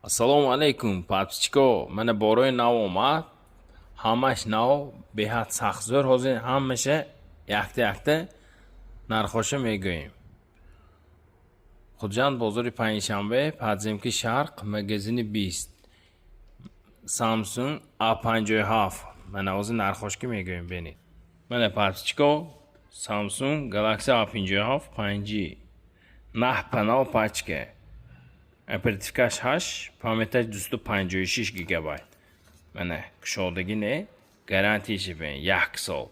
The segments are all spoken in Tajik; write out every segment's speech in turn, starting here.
Ассалому алайкум, подписчико. Мана борои нав омад. Ҳамаш нав беҳад сахтзор ҳозир ҳамаша якта нархоша мегӯем. Хуҷанд бозори панҷшанбе, Падземки Шарқ, магазини 20. Samsung A57. Мана ҳозир нархошки мегӯем бинед. Мана подписчико, Samsung Galaxy A57 5G. Наҳ панал пачка. Оперативкаш 8, памяташ 256 гигабайт. Мана кушодагӣ не, гарантияша бин 1 сол.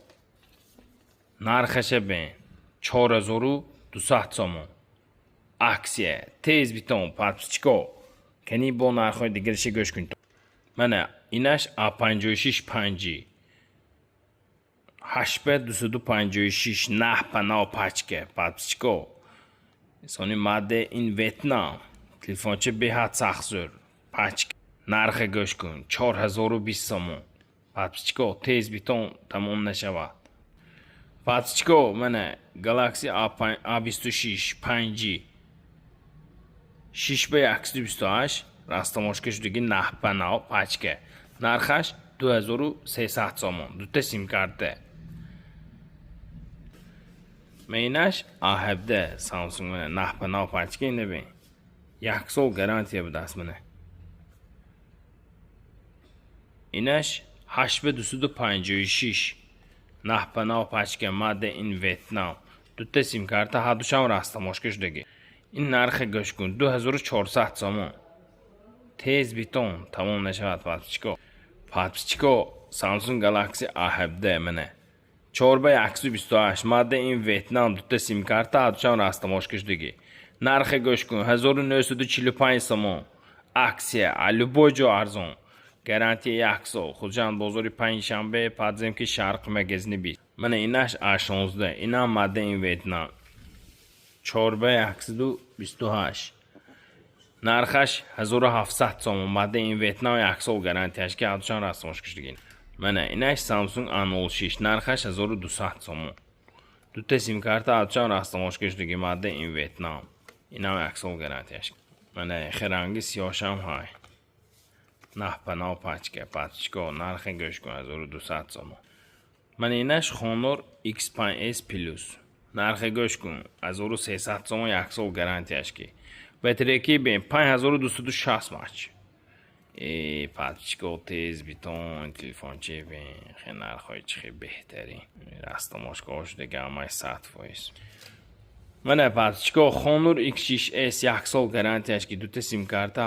Нархаша бин 4200 сомон. Аксия тез битон подписчико. Кани бо нархои дигараша гӯш кун. Мана инаш A56 5G. 8256 наҳ панал пачка подписчико. Сони маде ин Вьетнам. Телефонча беҳад сахтзор. Пачка. Нарха гӯш кун. 4020 сомон. Подписчико тез битон тамом нашавад. Подписчико мана Galaxy A26 5G 6x128 растамошка шудаги наҳ панал пачка. Нархаш 2300 сомон. Дута сим карта. Мейнаш A17 Samsung мана наҳ панал пачка ина бин. 1 сол гарантия будаст мана. Инаш 8256 наҳ панал пачка маде ин Вьетнам. Дута сим карта ҳадушам растамошка шудаги. Ин нарха гӯш кун 2400 сомон. Тез битон тамом нашавад подписчико. Подписчико Samsung Galaxy A17 мана 4x128 маде ин Вьетнам. Дута сим карта ҳадушам растамошка шудаги. Нарха гӯш кун 1945 сомон. Аксия алюбой ҷо арзон. Гарантия 1 сол. Хуҷанд бозори панҷшанбе, Падземки Шарқ, магазини 20. Мана инаш A16. Инам маде ин Вьетнам. 4x128. Нархаш 1700 сомон. Маде ин Вьетнам 1 сол гарантияш ки ҳадушан растамошка шудагин. Мана инаш Samsung A06. Нархаш 1200 сомон. Дута сим карта ҳадушан растамошка шудаги маде ин Вьетнам. Инам 1 сол гарантияш. Мана хиранги сиёшам ҳай. Наҳ панал пачка подписчико. Нарха гӯш кун 1200 сомон. Мана инаш Honor X5s Plus. Нарха гӯш кун 1300 сомон 1 сол гарантияш ки. Батарейки бин 5260 мач. Подписчико тез битон телефонче бин. Хе нархои чихи беҳтарин. Растамошка шудаги ҳамаи 100%. Мана подписчико Honor X6s 1 сол гарантияш ки. Дута сим карта